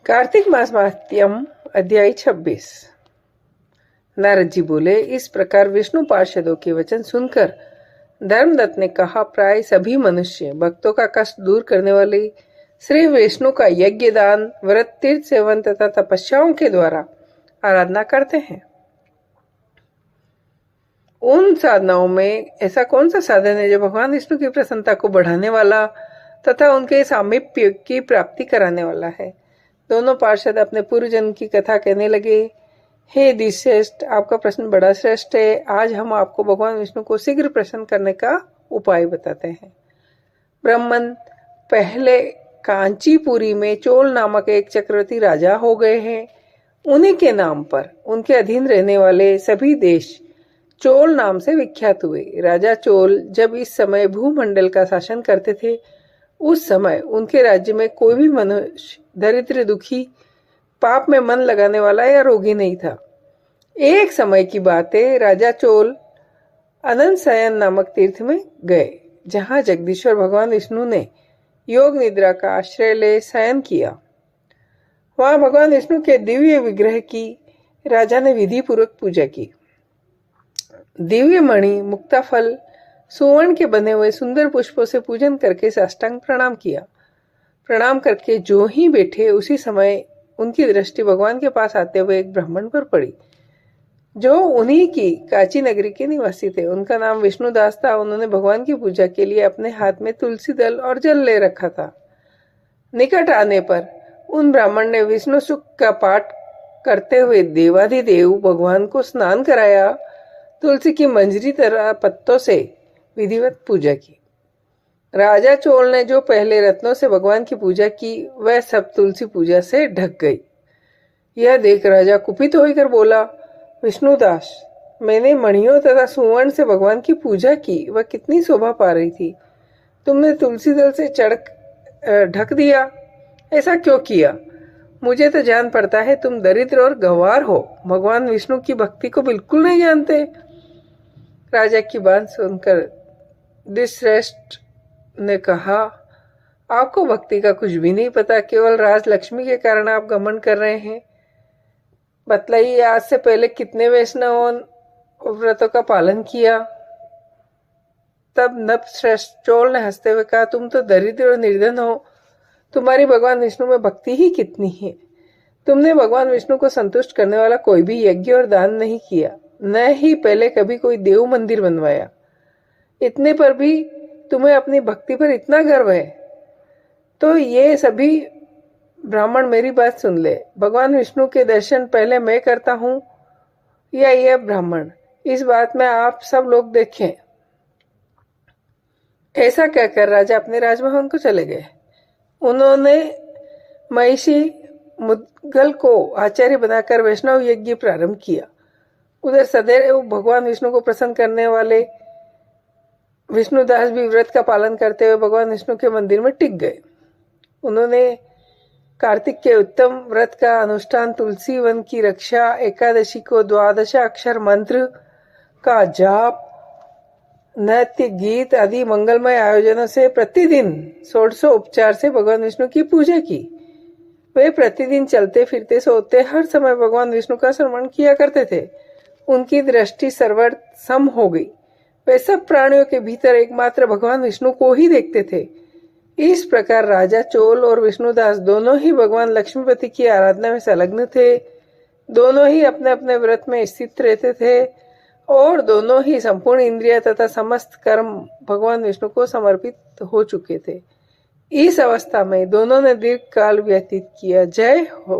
कार्तिक मास महात्म्यम अध्याय 26। नारद जी बोले, इस प्रकार विष्णु पार्षदों के वचन सुनकर धर्मदत्त ने कहा, प्राय सभी मनुष्य भक्तों का कष्ट दूर करने वाले श्री विष्णु का यज्ञ, दान, व्रत, तीर्थ सेवन तथा तपस्याओं के द्वारा आराधना करते हैं। उन साधनाओं में ऐसा कौन सा साधन है जो भगवान विष्णु की प्रसन्नता को बढ़ाने वाला तथा उनके सामीप्य की प्राप्ति कराने वाला है? दोनों पार्षद अपने पूर्व जन्म की कथा कहने लगे। हे दिश्रेष्ठ, आपका प्रश्न बड़ा श्रेष्ठ है। आज हम आपको भगवान विष्णु को शीघ्र प्रसन्न करने का उपाय बताते हैं। ब्राह्मण पहले कांचीपुरी में चोल नामक एक चक्रवर्ती राजा हो गए हैं। उन्हीं के नाम पर उनके अधीन रहने वाले सभी देश चोल नाम से विख्यात हुए। राजा चोल जब इस समय भूमंडल का शासन करते थे, उस समय उनके राज्य में कोई भी मनुष्य दरिद्र, दुखी, पाप में मन लगाने वाला या रोगी नहीं था। एक समय की बात है, राजा चोल अनंत शयन नामक तीर्थ में गए, जहां जगदीश्वर भगवान विष्णु ने योग निद्रा का आश्रय ले शयन किया। वहां भगवान विष्णु के दिव्य विग्रह की राजा ने विधि पूर्वक पूजा की। दिव्य मणि, मुक्ता फल, सुवर्ण के बने हुए सुंदर पुष्पों से पूजन करके साष्टांग प्रणाम किया। प्रणाम करके जो ही बैठे, उसी समय उनकी दृष्टि भगवान के पास आते हुए एक ब्राह्मण पर पड़ी, जो उन्हीं की काची नगरी के निवासी थे। उनका नाम विष्णुदास था। उन्होंने भगवान की पूजा के लिए अपने हाथ में तुलसी दल और जल ले रखा था। निकट आने पर उन ब्राह्मण ने विष्णु सुख का पाठ करते हुए देवाधिदेव भगवान को स्नान कराया। तुलसी की मंजरी तरह पत्तों से विधिवत पूजा की। राजा चोल ने जो पहले रत्नों से भगवान की पूजा की, वह सब तुलसी पूजा से ढक गई। यह देख राजा कुपित होकर बोला, विष्णुदास, मैंने मणियों तथा सुवर्ण से भगवान की पूजा की, वह कितनी शोभा पा रही थी। तुमने तुलसी दल से ढक दिया। ऐसा क्यों किया? मुझे तो जान पड़ता है तुम दरिद्र और गंवार हो, भगवान विष्णु की भक्ति को बिल्कुल नहीं जानते। राजा की बात सुनकर दिश्रेष्ठ ने कहा, आपको भक्ति का कुछ भी नहीं पता, केवल राजलक्ष्मी के कारण आप घमंड कर रहे हैं। बतलाइए, आज से पहले कितने वैष्णव व्रतों का पालन किया? तब नृपश्रेष्ठ चोल ने हंसते हुए कहा, तुम तो दरिद्र और निर्धन हो, तुम्हारी भगवान विष्णु में भक्ति ही कितनी है। तुमने भगवान विष्णु को संतुष्ट करने वाला कोई भी यज्ञ और दान नहीं किया, न ही पहले कभी कोई देव मंदिर बनवाया। इतने पर भी तुम्हें अपनी भक्ति पर इतना गर्व है। तो ये सभी ब्राह्मण मेरी बात सुन ले। भगवान विष्णु के दर्शन पहले मैं करता हूं या यह ब्राह्मण, इस बात में आप सब लोग देखें। ऐसा कहकर राजा अपने राजभवन को चले गए। उन्होंने महिषी मुद्गल को आचार्य बनाकर वैष्णव यज्ञ प्रारंभ किया। उधर सदैव भगवान विष्णु को प्रसन्न करने वाले विष्णुदास भी व्रत का पालन करते हुए भगवान विष्णु के मंदिर में टिक गए। उन्होंने कार्तिक के उत्तम व्रत का अनुष्ठान, तुलसी वन की रक्षा, एकादशी को 12 अक्षर मंत्र का जाप, नृत्य, गीत आदि मंगलमय आयोजनों से प्रतिदिन 1600 उपचार से भगवान विष्णु की पूजा की। वे प्रतिदिन चलते फिरते सोते हर समय भगवान विष्णु का स्मरण किया करते थे। उनकी दृष्टि सर्वत्र सम हो गई। वे सब प्राणियों के भीतर एकमात्र भगवान विष्णु को ही देखते थे। इस प्रकार राजा चोल और विष्णुदास दोनों ही भगवान लक्ष्मीपति की आराधना में संलग्न थे। दोनों ही अपने अपने व्रत में स्थित रहते थे और दोनों ही संपूर्ण इंद्रिय तथा समस्त कर्म भगवान विष्णु को समर्पित हो चुके थे। इस अवस्था में दोनों ने दीर्घ काल व्यतीत किया। जय हो।